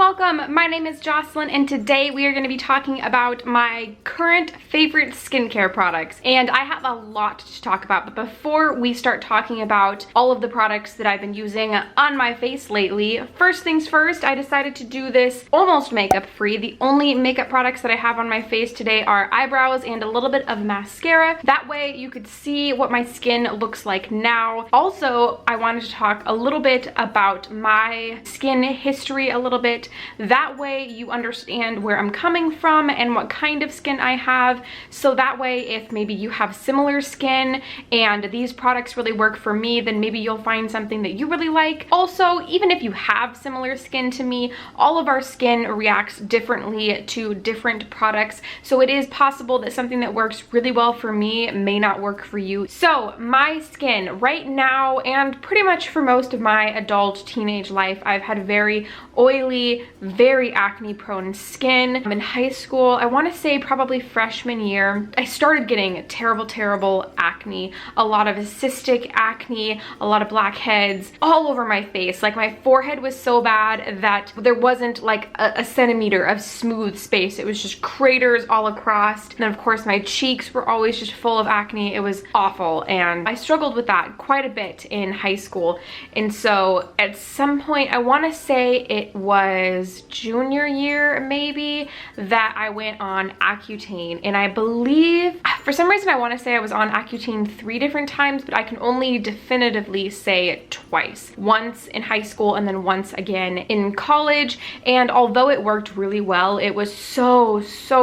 welcome. My name is Jocelyn and today we are going to be talking about my current favorite skincare products. And I have a lot to talk about, but before we start talking about all of the products that I've been using on my face lately, first things first, I decided to do this almost makeup free. The only makeup products that I have on my face today are eyebrows and a little bit of mascara. That way you could see what my skin looks like now. Also, I wanted to talk a little bit about my skin history a little bit. That way you understand where I'm coming from and what kind of skin I have. So that way, if maybe you have similar skin and these products really work for me, then maybe you'll find something that you really like. Also, even if you have similar skin to me, all of our skin reacts differently to different products. So it is possible that something that works really well for me may not work for you. So my skin right now, and pretty much for most of my adult teenage life, I've had very oily, very acne prone skin. In high school, I want to say probably freshman year, I started getting terrible acne, a lot of cystic acne, a lot of blackheads all over my face. Like my forehead was so bad that there wasn't like a centimeter of smooth space. It was just craters all across. And then of course my cheeks were always just full of acne. It was awful and I struggled with that quite a bit in high school. And so at some point, I want to say it was junior year maybe, that I went on Acutane. And I believe, for some reason I want to say I was on Acutane 3 different times, but I can only definitively say it twice. Once in high school and then once again in college. And although it worked really well, it was so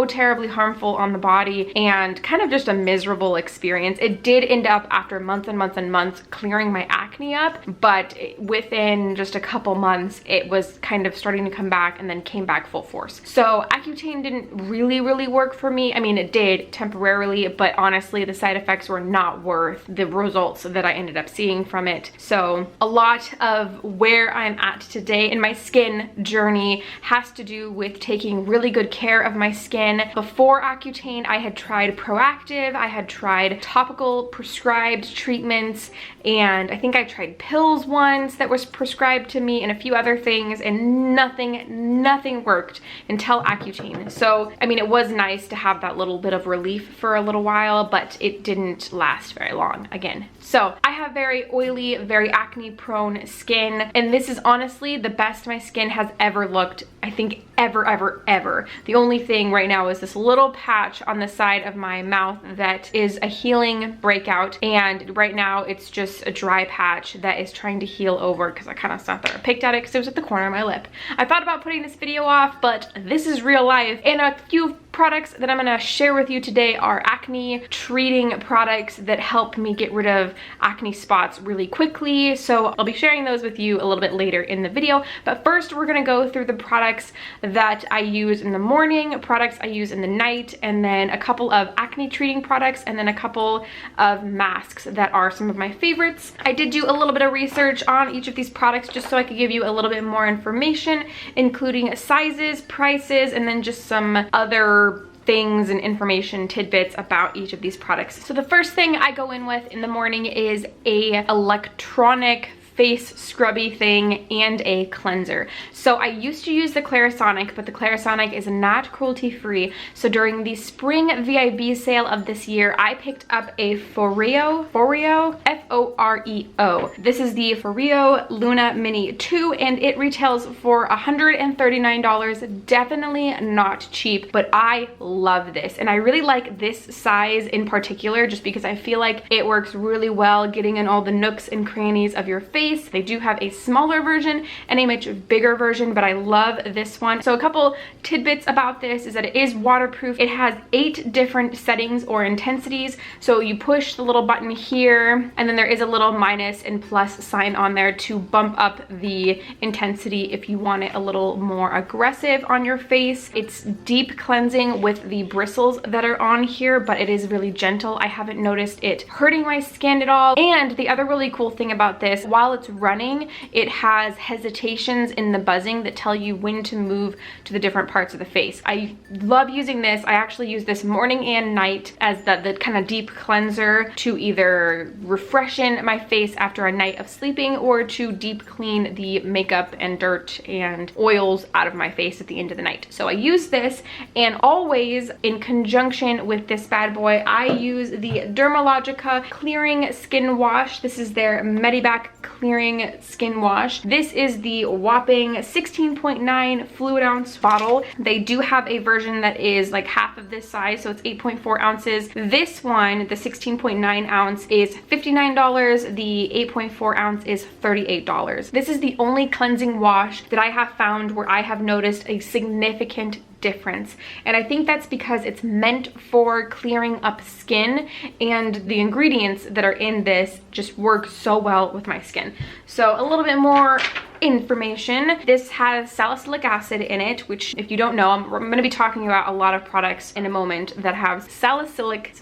terribly harmful on the body and kind of just a miserable experience. It did end up, after months and months and months, clearing my acne up, but within just a couple months it was kind of starting to come back and then came back full force. So Acutane didn't really work for me. I mean, it did temporarily, but honestly the side effects were not worth the results that I ended up seeing from it. So a lot of where I'm at today in my skin journey has to do with taking really good care of my skin. Before Acutane, I had tried Proactive, I had tried topical prescribed treatments, and I think I tried pills once that was prescribed to me and a few other things, and nothing worked until Acutane. So I mean, it was nice to have that little bit of relief for a little while, but it didn't last very long again. So I have very oily, very acne prone skin, and this is honestly the best my skin has ever looked, I think ever. The only thing right now is this little patch on the side of my mouth that is a healing breakout, and right now it's just a dry patch that is trying to heal over because I kind of sat there and picked at it because it was at the corner of my lip. I thought about putting this video off, but this is real life, and a few products that I'm gonna share with you today are acne treating products that help me get rid of acne spots really quickly. So I'll be sharing those with you a little bit later in the video. But first, we're gonna go through the products that I use in the morning, products I use in the night, and then a couple of acne treating products, and then a couple of masks that are some of my favorites. I did do a little bit of research on each of these products just so I could give you a little bit more information, including sizes, prices, and then just some other things and information tidbits about each of these products. So the first thing I go in with in the morning is a electronic face scrubby thing and a cleanser. So I used to use the Clarisonic, but the Clarisonic is not cruelty free. So during the spring VIB sale of this year, I picked up a Foreo, F-O-R-E-O. This is the Foreo Luna Mini 2, and it retails for $139. Definitely not cheap, but I love this. And I really like this size in particular just because I feel like it works really well getting in all the nooks and crannies of your face. They do have a smaller version and a much bigger version, but I love this one. So a couple tidbits about this is that it is waterproof. It has 8 different settings or intensities. So you push the little button here, and then there is a little minus and plus sign on there to bump up the intensity if you want it a little more aggressive on your face. It's deep cleansing with the bristles that are on here, but it is really gentle. I haven't noticed it hurting my skin at all. And the other really cool thing about this, while while it's running, it has hesitations in the buzzing that tell you when to move to the different parts of the face. I love using this. I actually use this morning and night as the kind of deep cleanser to either refreshen my face after a night of sleeping or to deep clean the makeup and dirt and oils out of my face at the end of the night. So I use this, and always in conjunction with this bad boy, I use the Dermalogica Clearing Skin Wash. This is their Medibac Clearing Skin Wash. This is the whopping 16.9 fluid ounce bottle. They do have a version that is like half of this size, so it's 8.4 ounces. This one, the 16.9 ounce, is $59. The 8.4 ounce is $38. This is the only cleansing wash that I have found where I have noticed a significant difference, and I think that's because it's meant for clearing up skin, and the ingredients that are in this just work so well with my skin. So a little bit more information. This has salicylic acid in it, which, if you don't know, I'm going to be talking about a lot of products in a moment that have salicylic,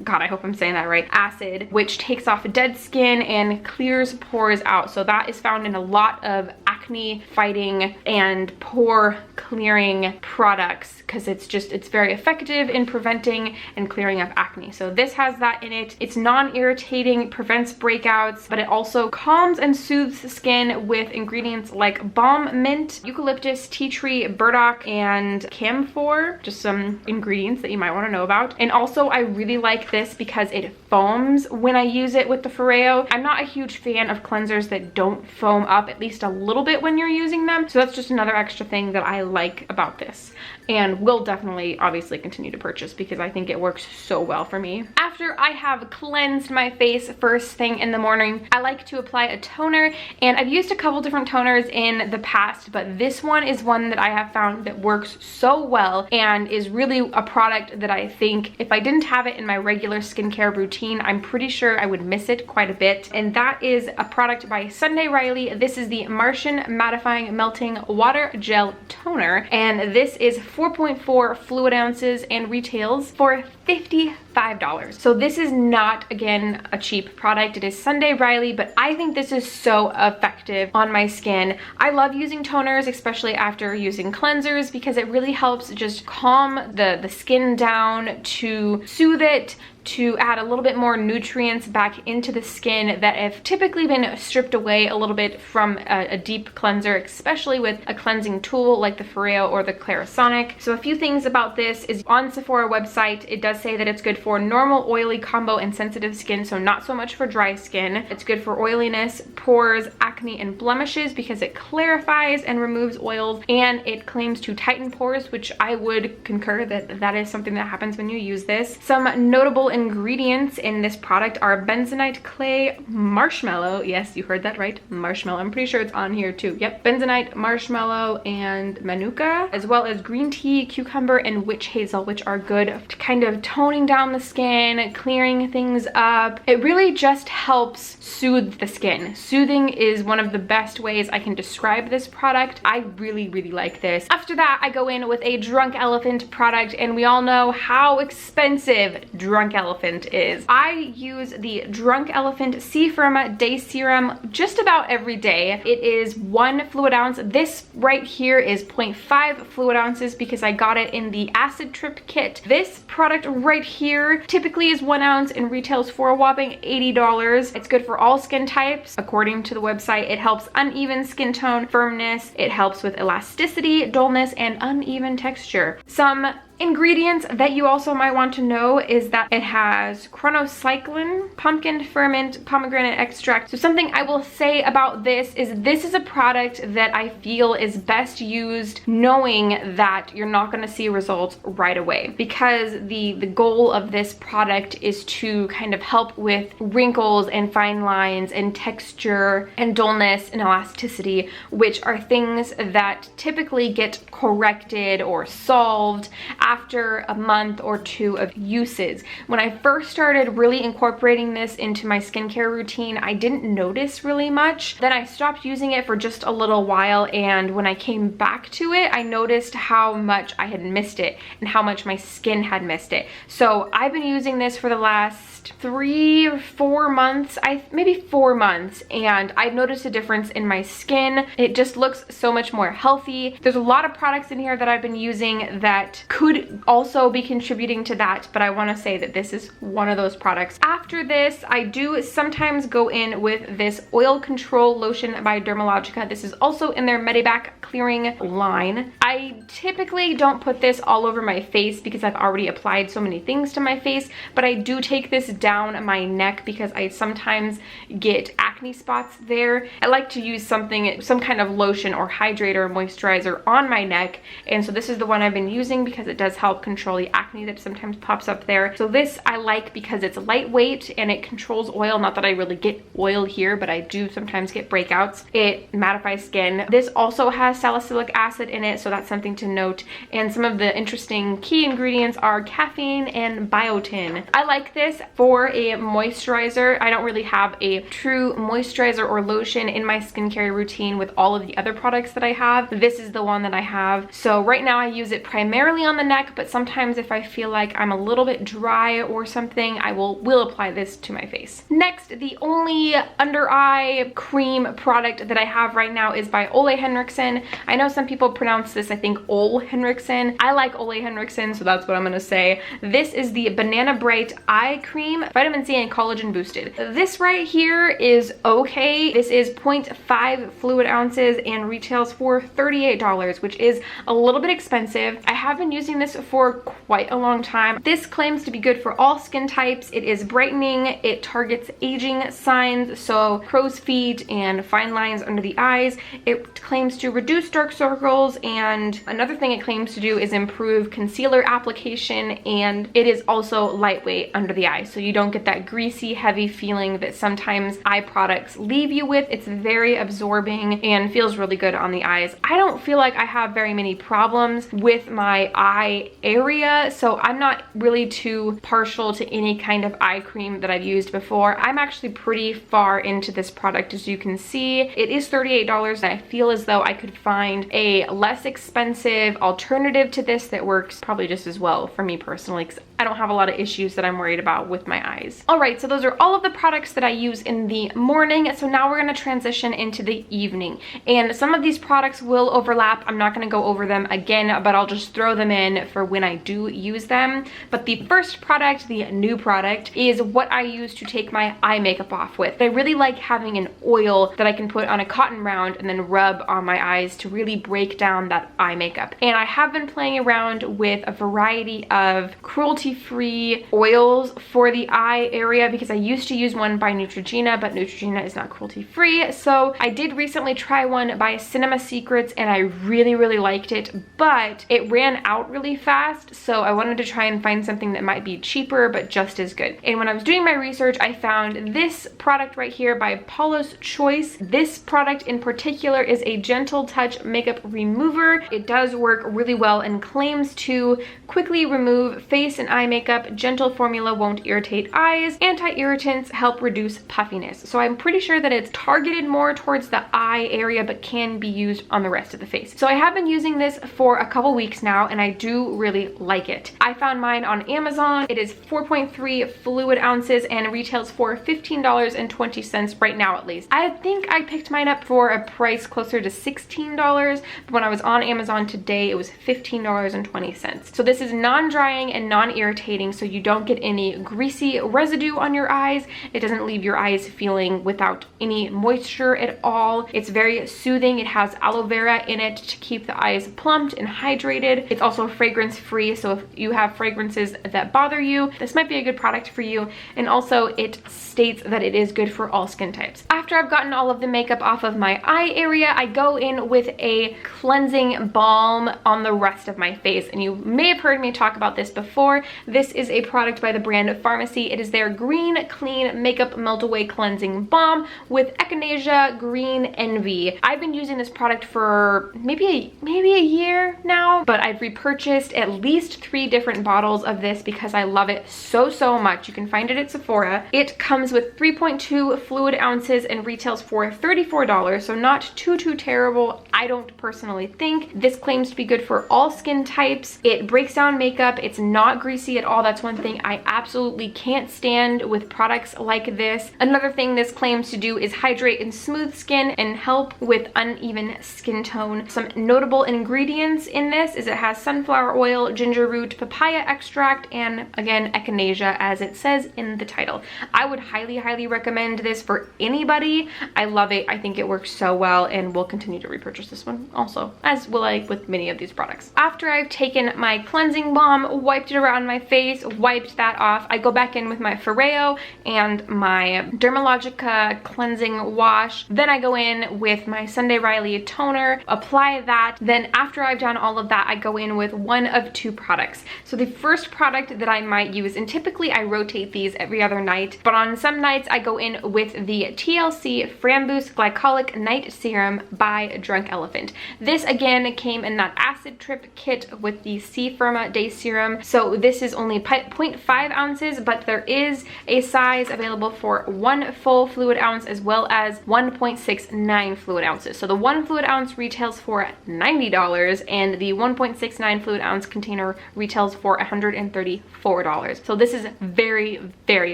God, I hope I'm saying that right, acid, which takes off dead skin and clears pores out. So that is found in a lot of acne fighting and pore clearing products, because it's very effective in preventing and clearing up acne. So this has that in it. It's non-irritating, prevents breakouts, but it also calms and soothes the skin with ingredients like balm mint, eucalyptus, tea tree, burdock, and camphor. Just some ingredients that you might want to know about. And also, I really like this because it foams when I use it with the Foreo. I'm not a huge fan of cleansers that don't foam up at least a little bit when you're using them, so that's just another extra thing that I like about this, and will definitely obviously continue to purchase because I think it works so well for me. After I have cleansed my face first thing in the morning, I like to apply a toner, and I've used a couple different toners in the past, but this one is one that I have found that works so well and is really a product that I think if I didn't have it in my regular skincare routine, I'm pretty sure I would miss it quite a bit, and that is a product by Sunday Riley. This is the Martian Mattifying Melting Water Gel Toner, and this is 4.4 fluid ounces and retails for $55. So this is not, again, a cheap product. It is Sunday Riley, but I think this is so effective on my skin. I love using toners, especially after using cleansers, because it really helps just calm the skin down, to soothe it, to add a little bit more nutrients back into the skin that have typically been stripped away a little bit from a deep cleanser, especially with a cleansing tool like the Foreo or the Clarisonic. So a few things about this is on Sephora website, it does say that it's good for normal, oily, combo, and sensitive skin, so not so much for dry skin. It's good for oiliness, pores, acne, and blemishes because it clarifies and removes oils, and it claims to tighten pores, which I would concur that that is something that happens when you use this. Some notable ingredients in this product are bentonite clay, marshmallow, yes, you heard that right, marshmallow, I'm pretty sure it's on here too, yep, bentonite, marshmallow, and manuka, as well as green tea, cucumber, and witch hazel, which are good to kind of toning down the skin, clearing things up. It really just helps soothe the skin. Soothing is one of the best ways I can describe this product. I really, really like this. After that, I go in with a Drunk Elephant product, and we all know how expensive Drunk Elephant is. I use the Drunk Elephant C-Firma Day Serum just about every day. It is 1 fluid ounce. This right here is 0.5 fluid ounces because I got it in the Acid Trip kit. This product right here typically is 1 ounce and retails for a whopping $80. It's good for all skin types. According to the website, it helps uneven skin tone, firmness. It helps with elasticity, dullness, and uneven texture. Some ingredients that you also might want to know is that it has chronocycline, pumpkin ferment, pomegranate extract. So something I will say about this is a product that I feel is best used knowing that you're not going to see results right away, because the goal of this product is to kind of help with wrinkles and fine lines and texture and dullness and elasticity, which are things that typically get corrected or solved after a month or two of uses. When I first started really incorporating this into my skincare routine, I didn't notice really much. Then I stopped using it for just a little while, and when I came back to it, I noticed how much I had missed it and how much my skin had missed it. So I've been using this for the last 3 or 4 months, maybe 4 months, and I've noticed a difference in my skin. It just looks so much more healthy. There's a lot of products in here that I've been using that could also be contributing to that, but I want to say that this is one of those products. After this, I do sometimes go in with this oil control lotion by Dermalogica. This is also in their Medibac clearing line. I typically don't put this all over my face because I've already applied so many things to my face, but I do take this down my neck because I sometimes get acne spots there. I like to use some kind of lotion or hydrator or moisturizer on my neck, and so this is the one I've been using because it does help control the acne that sometimes pops up there. So this I like because it's lightweight and it controls oil. Not that I really get oil here, but I do sometimes get breakouts. It mattifies skin. This also has salicylic acid in it, so that's something to note. And some of the interesting key ingredients are caffeine and biotin. I like this for a moisturizer. I don't really have a true moisturizer or lotion in my skincare routine with all of the other products that I have. This is the one that I have. So right now I use it primarily on the neck, but sometimes if I feel like I'm a little bit dry or something, I will apply this to my face. Next, the only under eye cream product that I have right now is by Ole Henriksen. I know some people pronounce this, I think, Ole Henriksen. I like Ole Henriksen, so that's what I'm gonna say. This is the Banana Bright Eye Cream, vitamin C and collagen boosted. This right here is okay. This is 0.5 fluid ounces and retails for $38, which is a little bit expensive. I have been using this for quite a long time. This claims to be good for all skin types. It is brightening. It targets aging signs, so crow's feet and fine lines under the eyes. It claims to reduce dark circles, and another thing it claims to do is improve concealer application, and it is also lightweight under the eye, so you don't get that greasy, heavy feeling that sometimes eye products leave you with. It's very absorbing and feels really good on the eyes. I don't feel like I have very many problems with my eye area, so I'm not really too partial to any kind of eye cream that I've used before. I'm actually pretty far into this product, as you can see. It is $38, and I feel as though I could find a less expensive alternative to this that works probably just as well for me personally, because I don't have a lot of issues that I'm worried about with my eyes. All right, so those are all of the products that I use in the morning. So now we're gonna transition into the evening. And some of these products will overlap. I'm not gonna go over them again, but I'll just throw them in for when I do use them. But the first product, the new product, is what I use to take my eye makeup off with. I really like having an oil that I can put on a cotton round and then rub on my eyes to really break down that eye makeup. And I have been playing around with a variety of cruelty-free oils for the eye area because I used to use one by Neutrogena, but Neutrogena is not cruelty-free. So I did recently try one by Cinema Secrets, and I really, really liked it, but it ran out really fast. So I wanted to try and find something that might be cheaper, but just as good. And when I was doing my research, I found this product right here by Paula's Choice. This product in particular is a gentle touch makeup remover. It does work really well and claims to quickly remove face and eye makeup. Gentle formula won't irritate eyes. Anti-irritants help reduce puffiness. So I'm pretty sure that it's targeted more towards the eye area, but can be used on the rest of the face. So I have been using this for a couple weeks now, and I do really like it. I found mine on Amazon. It is 4.3 fluid ounces and retails for $15.20 right now, at least. I think I picked mine up for a price closer to $16, but when I was on Amazon today, it was $15.20. So this is non-drying and non-irritating, so you don't get any greasy residue on your eyes. It doesn't leave your eyes feeling without any moisture at all. It's very soothing. It has aloe vera in it to keep the eyes plumped and hydrated. It's also fragrance free, so if you have fragrances that bother you, this might be a good product for you. And also it states that it is good for all skin types. After I've gotten all of the makeup off of my eye area, I go in with a cleansing balm on the rest of my face. And you may have heard me talk about this before. This is a product by the brand Pharmacy. It is their Green Clean Makeup Melt Away Cleansing Balm with Echinacea Green Envy. I've been using this product for maybe a year now, but I've repurchased at least 3 different bottles of this because I love it so much. You can find it at Sephora. It comes with 3.2 fluid ounces and retails for $34, so not too terrible, I don't personally think. This claims to be good for all skin types. It breaks down makeup. It's not greasy at all. That's one thing I absolutely can't stand with products like this. Another thing this claims to do is hydrate and smooth skin and help with uneven skin tone. Some notable ingredients in this is it has sunflower oil, ginger root, papaya extract, and again, echinacea, as it says in the title. I would highly recommend this for anybody. I love it. I think it works so well, and will continue to repurchase this one also, as will I with many of these products. After I've taken my cleansing balm, wiped it around my face, wiped that off, I go back in with my Foreo and my Dermalogica cleansing wash. Then I go in with my Sunday Riley toner, apply that. Then after I've done all of that, I go in with one of 2 products. So the first product that I might use, and typically I rotate these every other night, but on some nights I go in with the TLC Framboos Glycolic Night Serum by Drunk Elephant. This again came in that acid trip kit with the C Firma Day Serum. So this is only 0.5 ounces, but there is a size available for 1 full fluid ounce as well as 1.69 fluid ounces. So the 1 fluid ounce retails for $90 and the 1.69 fluid ounce container retails for $134. So this is very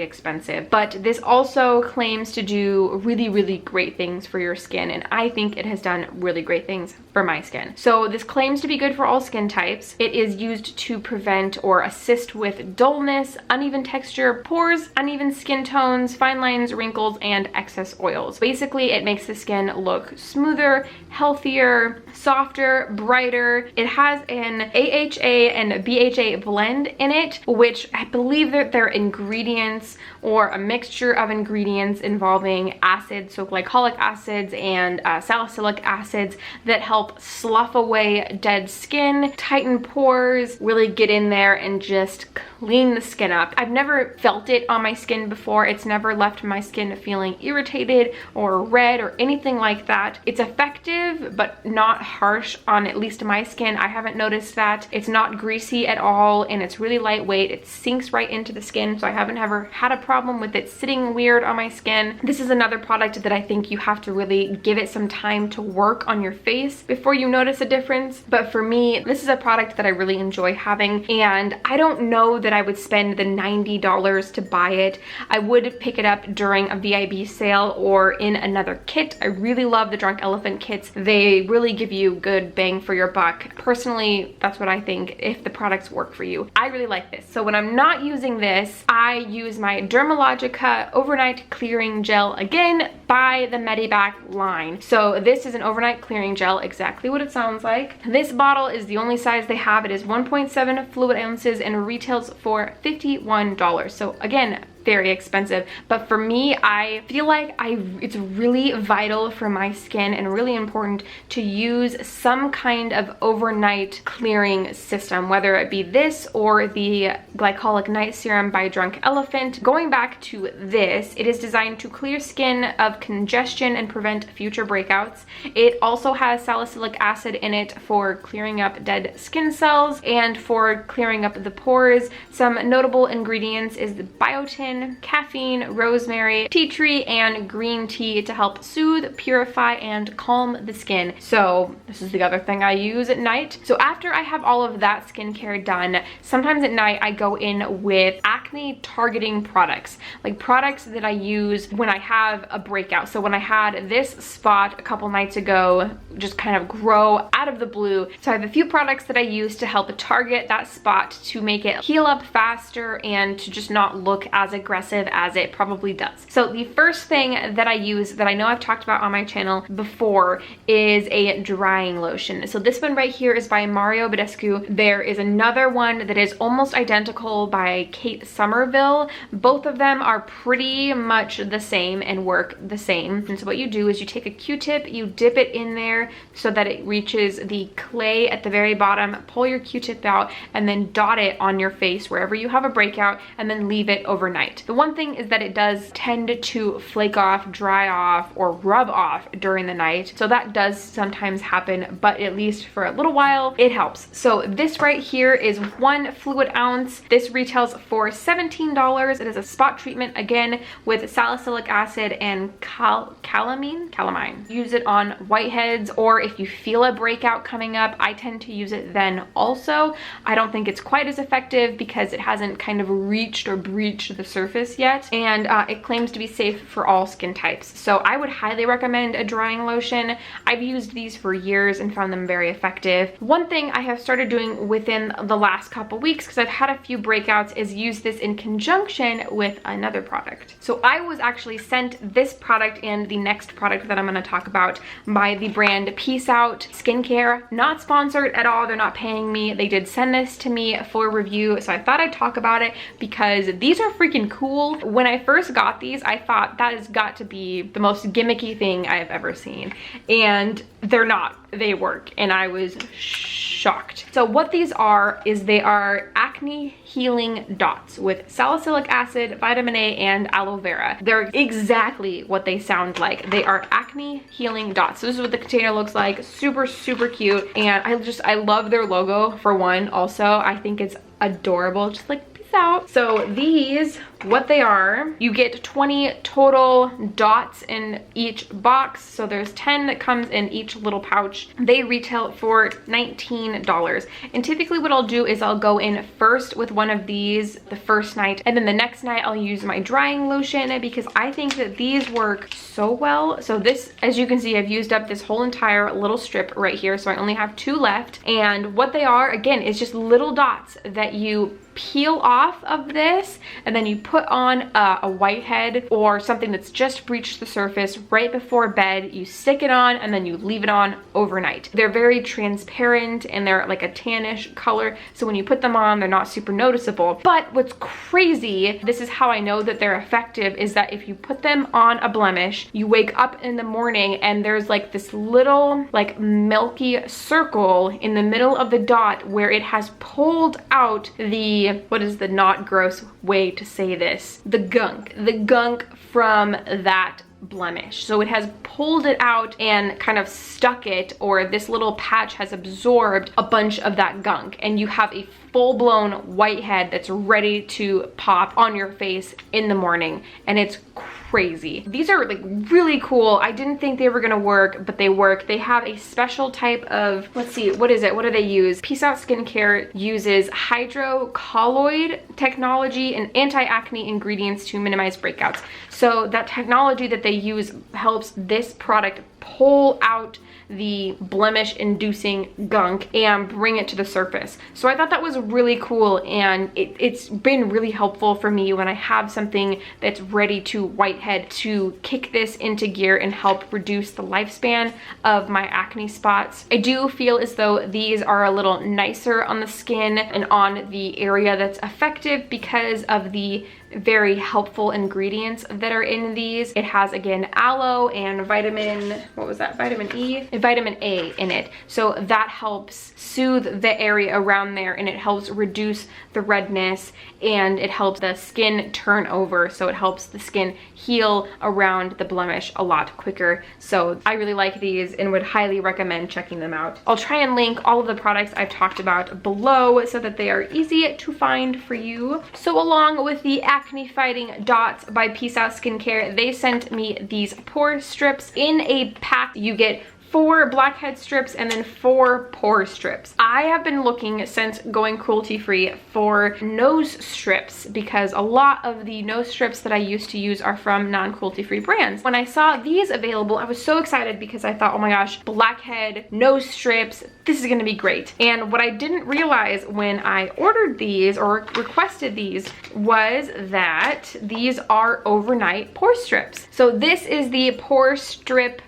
expensive, but this also claims to do really great things for your skin, and I think it has done really great things for my skin. So this claims to be good for all skin types. It is used to prevent or assist with dullness, uneven texture, pores, uneven skin tones, fine lines, wrinkles, and excess oils. Basically, it makes the skin look smoother, healthier, softer, brighter. It has an AHA and BHA blend in it, which I believe that they're ingredients or a mixture of ingredients involving acids, so glycolic acids and salicylic acids, that help slough away dead skin, tighten pores, really get in there and just clean the skin up. I've never felt it on my skin before. It's never left my skin feeling irritated or red or anything like that. It's effective, but not harsh on at least my skin. I haven't noticed that. It's not greasy at all, and it's really lightweight. It sinks right into the skin, so I haven't ever had a problem with it sitting weird on my skin. This is another product that I think you have to really give it some time to work on your face before you notice a difference. But for me, this is a product that I really enjoy having, and I don't know that I would spend the $90 to buy it. I would pick it up during a VIB sale or in another kit. I really love the Drunk Elephant kits. They really give you good bang for your buck. Personally, that's what I think if the products work for you. I really like this. So when I'm not using this, I use my Dermalogica Overnight Clearing Gel, again by the Medibac line. So this is an overnight clearing gel, exactly what it sounds like. This bottle is the only size they have. It is 1.7 fluid ounces and retails for $51. So again, very expensive, but for me, I feel like it's really vital for my skin and really important to use some kind of overnight clearing system, whether it be this or the Glycolic Night Serum by Drunk Elephant. Going back to this, it is designed to clear skin of congestion and prevent future breakouts. It also has salicylic acid in it for clearing up dead skin cells and for clearing up the pores. Some notable ingredients is the biotin, caffeine, rosemary, tea tree, and green tea to help soothe, purify, and calm the skin. So this is the other thing I use at night. So after I have all of that skincare done, sometimes at night I go in with acne targeting products, like products that I use when I have a breakout. So when I had this spot a couple nights ago just kind of grow out of the blue, so I have a few products that I use to help target that spot to make it heal up faster and to just not look as aggressive as it probably does. So the first thing that I use that I know I've talked about on my channel before is a drying lotion. So this one right here is by Mario Badescu. There is another one that is almost identical by Kate Somerville. Both of them are pretty much the same and work the same. And so what you do is you take a Q-tip, you dip it in there so that it reaches the clay at the very bottom, pull your Q-tip out, and then dot it on your face wherever you have a breakout, and then leave it overnight. The one thing is that it does tend to flake off, dry off, or rub off during the night. So that does sometimes happen, but at least for a little while, it helps. So this right here is 1 fluid ounce. This retails for $17. It is a spot treatment, again, with salicylic acid and calamine. Use it on whiteheads, or if you feel a breakout coming up, I tend to use it then also. I don't think it's quite as effective because it hasn't kind of reached or breached the surface yet, and it claims to be safe for all skin types. So I would highly recommend a drying lotion. I've used these for years and found them very effective. One thing I have started doing within the last couple weeks, because I've had a few breakouts, is use this in conjunction with another product. So I was actually sent this product and the next product that I'm going to talk about by the brand Peace Out Skincare. Not sponsored at all. They're not paying me. They did send this to me for review, so I thought I'd talk about it because these are freaking cool. When I first got these, I thought that has got to be the most gimmicky thing I've ever seen, and they're not. They work, and I was shocked. So what these are is they are acne healing dots with salicylic acid, vitamin A, and aloe vera. They're exactly what they sound like. They are acne healing dots. So this is what the container looks like. Super, super cute. And I love their logo for one. Also, I think it's adorable. Just like out. So these, what they are, you get 20 total dots in each box. So there's 10 that comes in each little pouch. They retail for $19. And typically what I'll do is I'll go in first with one of these the first night, and then the next night I'll use my drying lotion because I think that these work so well. So this, as you can see, I've used up this whole entire little strip right here. So I only have 2 left. And what they are, again, is just little dots that you peel off of this, and then you put on a whitehead or something that's just breached the surface right before bed. You stick it on and then you leave it on overnight. They're very transparent and they're like a tannish color, so when you put them on, they're not super noticeable. But what's crazy, this is how I know that they're effective, is that if you put them on a blemish, you wake up in the morning and there's like this little like milky circle in the middle of the dot where it has pulled out the, what is the not gross way to say this? The gunk from that blemish. So it has pulled it out and kind of stuck it, or this little patch has absorbed a bunch of that gunk, and you have a full-blown whitehead that's ready to pop on your face in the morning, and it's crazy. These are like really cool. I didn't think they were gonna work, but they work. They have a special type of, let's see, what is it? What do they use? Peace Out Skincare uses hydrocolloid technology and anti-acne ingredients to minimize breakouts. So that technology that they use helps this product pull out the blemish inducing gunk and bring it to the surface. So I thought that was really cool, and it's been really helpful for me when I have something that's ready to whitehead to kick this into gear and help reduce the lifespan of my acne spots. I do feel as though these are a little nicer on the skin and on the area that's effective because of the very helpful ingredients that are in these. It has, again, aloe and vitamin, what was that? Vitamin E and vitamin A in it. So that helps soothe the area around there, and it helps reduce the redness, and it helps the skin turn over. So it helps the skin heal around the blemish a lot quicker. So I really like these and would highly recommend checking them out. I'll try and link all of the products I've talked about below so that they are easy to find for you. So along with the Acne Fighting Dots by Peace Out Skincare, they sent me these pore strips in a pack. You get 4 blackhead strips and then 4 pore strips. I have been looking since going cruelty-free for nose strips because a lot of the nose strips that I used to use are from non-cruelty-free brands. When I saw these available, I was so excited because I thought, oh my gosh, blackhead nose strips, this is gonna be great. And what I didn't realize when I ordered these or requested these was that these are overnight pore strips. So this is the pore strip,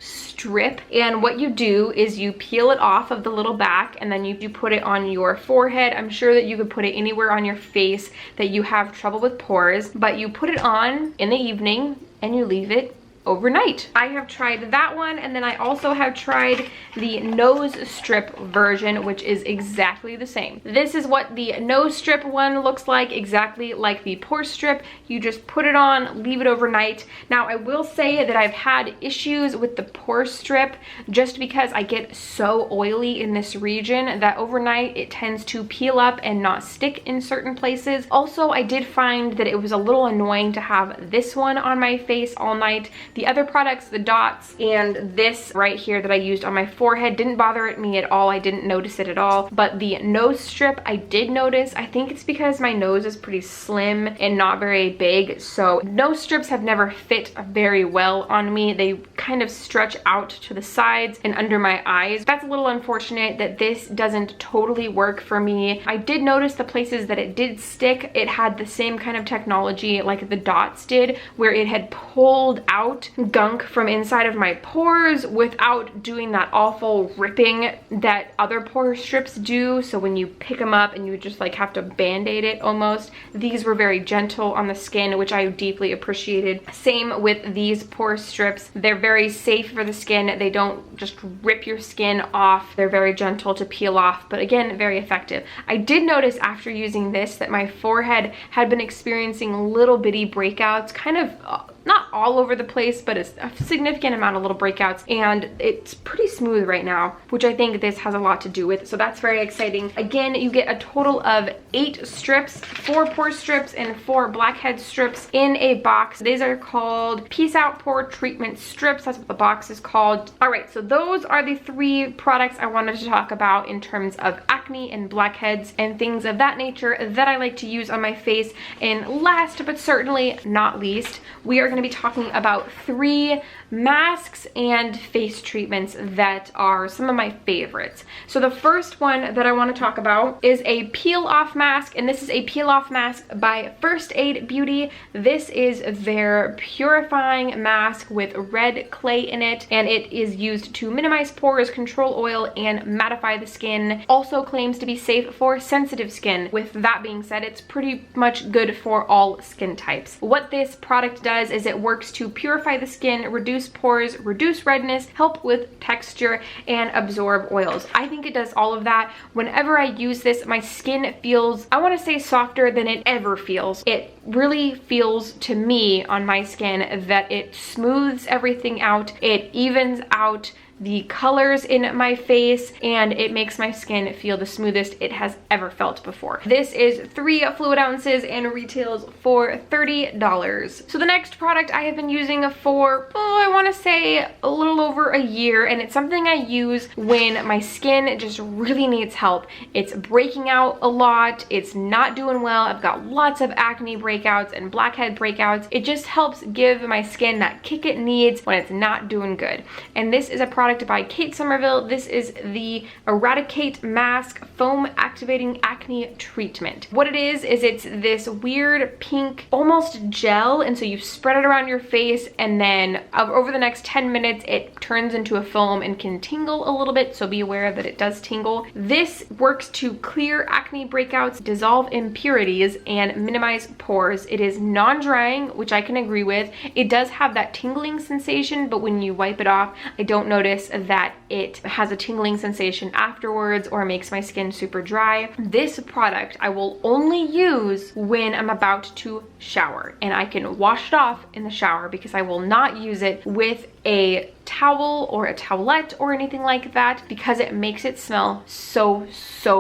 and what you do is you peel it off of the little back and then you put it on your forehead. I'm sure that you could put it anywhere on your face that you have trouble with pores, but you put it on in the evening and you leave it overnight. I have tried that one, and then I also have tried the nose strip version, which is exactly the same. This is what the nose strip one looks like, exactly like the pore strip. You just put it on, leave it overnight. Now I will say that I've had issues with the pore strip just because I get so oily in this region that overnight it tends to peel up and not stick in certain places. Also, I did find that it was a little annoying to have this one on my face all night. The other products, the dots and this right here that I used on my forehead, didn't bother me at all. I didn't notice it at all. But the nose strip I did notice. I think it's because my nose is pretty slim and not very big. So nose strips have never fit very well on me. They kind of stretch out to the sides and under my eyes. That's a little unfortunate that this doesn't totally work for me. I did notice the places that it did stick, it had the same kind of technology like the dots did, where it had pulled out gunk from inside of my pores without doing that awful ripping that other pore strips do. So when you pick them up and you just like have to band-aid it almost, these were very gentle on the skin, which I deeply appreciated. Same with these pore strips. They're very safe for the skin. They don't just rip your skin off. They're very gentle to peel off, but again, very effective. I did notice after using this that my forehead had been experiencing little bitty breakouts, kind of not all over the place, but it's a significant amount of little breakouts, and it's pretty smooth right now, which I think this has a lot to do with. So that's very exciting. Again, you get a total of 8 strips, 4 pore strips and 4 blackhead strips in a box. These are called Peace Out Pore Treatment Strips. That's what the box is called. All right, so those are the 3 products I wanted to talk about in terms of acne and blackheads and things of that nature that I like to use on my face. And last but certainly not least, we are going to be talking about 3 masks and face treatments that are some of my favorites. So the first one that I want to talk about is a peel off mask, and this is a peel off mask by First Aid Beauty. This is their purifying mask with red clay in it, and it is used to minimize pores, control oil, and mattify the skin. Also claims to be safe for sensitive skin. With that being said, it's pretty much good for all skin types. What this product does is it works to purify the skin, reduce pores, reduce redness, help with texture, and absorb oils. I think it does all of that. Whenever I use this, my skin feels, I want to say, softer than it ever feels. It really feels to me on my skin that it smooths everything out, it evens out the colors in my face, and it makes my skin feel the smoothest it has ever felt before. This is 3 fluid ounces and retails for $30. So the next product I have been using for, I want to say a little over a year, and it's something I use when my skin just really needs help. It's breaking out a lot, it's not doing well, I've got lots of acne breakouts and blackhead breakouts. It just helps give my skin that kick it needs when it's not doing good. And this is a product by Kate Somerville. This is the Eradicate Mask Foam Activating Acne Treatment. What it is it's this weird pink, almost gel, and so you spread it around your face, and then over the next 10 minutes it turns into a foam and can tingle a little bit, so be aware that it does tingle. This works to clear acne breakouts, dissolve impurities, and minimize pores. It is non-drying, which I can agree with. It does have that tingling sensation, but when you wipe it off, I don't notice that it has a tingling sensation afterwards or makes my skin super dry. This product I will only use when I'm about to shower, and I can wash it off in the shower because I will not use it with a towel or a towelette or anything like that because it makes it smell so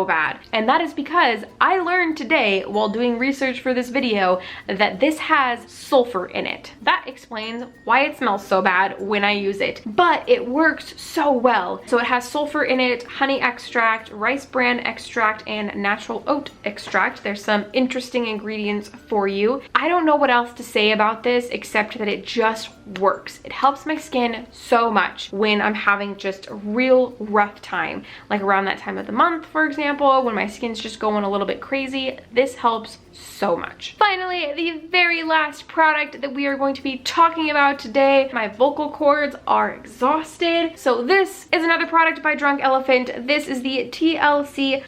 bad. And that is because I learned today while doing research for this video that this has sulfur in it. That explains why it smells so bad when I use it, but it works so well. well. So it has sulfur in it, honey extract, rice bran extract, and natural oat extract. There's some interesting ingredients for you. I don't know what else to say about this except that it just works. It helps my skin so much when I'm having just a real rough time, like around that time of the month, for example, when my skin's just going a little bit crazy. This helps so much. Finally, the very last product that we are going to be talking about today. My vocal cords are exhausted. So this is another product by Drunk Elephant. This is the TLC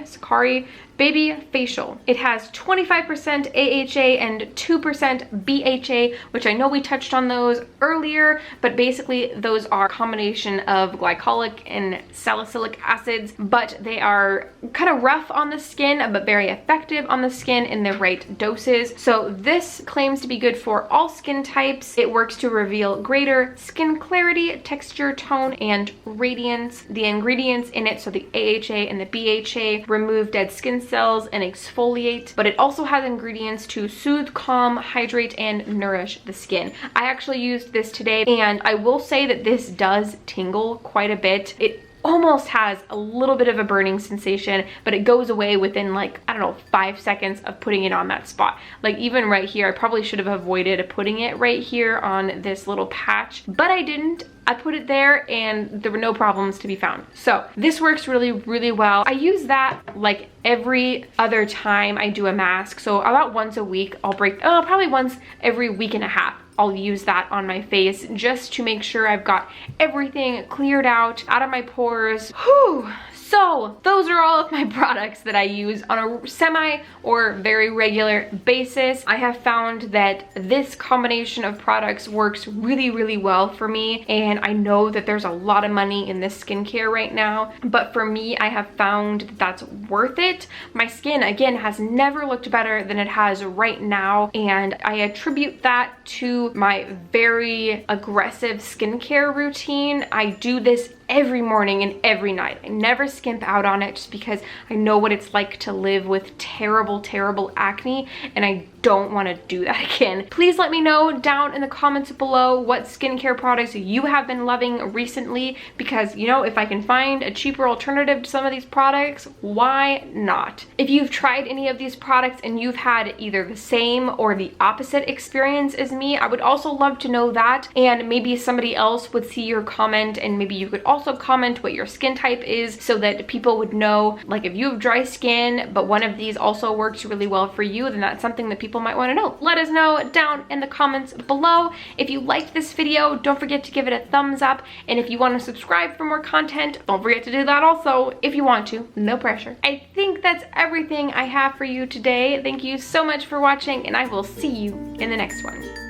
Sakari Baby Facial. It has 25% AHA and 2% BHA, which I know we touched on those earlier, but basically those are a combination of glycolic and salicylic acids, but they are kind of rough on the skin, but very effective on the skin in the right doses. So this claims to be good for all skin types. It works to reveal greater skin clarity, texture, tone, and radiance. The ingredients in it, so the AHA and the BHA, remove dead skin cells and exfoliate, but it also has ingredients to soothe, calm, hydrate, and nourish the skin. I actually used this today, and I will say that this does tingle quite a bit. It almost has a little bit of a burning sensation, but it goes away within, like, I don't know, 5 seconds of putting it on that spot. Like even right here, I probably should have avoided putting it right here on this little patch, but I didn't. I put it there and there were no problems to be found. So this works really, really well. I use that like every other time I do a mask. So about once a week, probably once every week and a half, I'll use that on my face just to make sure I've got everything cleared out of my pores. Whew. So those are all of my products that I use on a semi or very regular basis. I have found that this combination of products works really, really well for me, and I know that there's a lot of money in this skincare right now, but for me, I have found that that's worth it. My skin, again, has never looked better than it has right now, and I attribute that to my very aggressive skincare routine. I do this every morning and every night. I never skimp out on it just because I know what it's like to live with terrible, terrible acne, and I don't want to do that again. Please let me know down in the comments below what skincare products you have been loving recently, because, you know, if I can find a cheaper alternative to some of these products, why not? If you've tried any of these products and you've had either the same or the opposite experience as me, I would also love to know that, and maybe somebody else would see your comment, and maybe you could also comment what your skin type is so that people would know, like, if you have dry skin but one of these also works really well for you, then that's something that people might want to know. Let us know down in the comments below. If you liked this video, don't forget to give it a thumbs up, and if you want to subscribe for more content, don't forget to do that also if you want to. No pressure. I think that's everything I have for you today. Thank you so much for watching, and I will see you in the next one.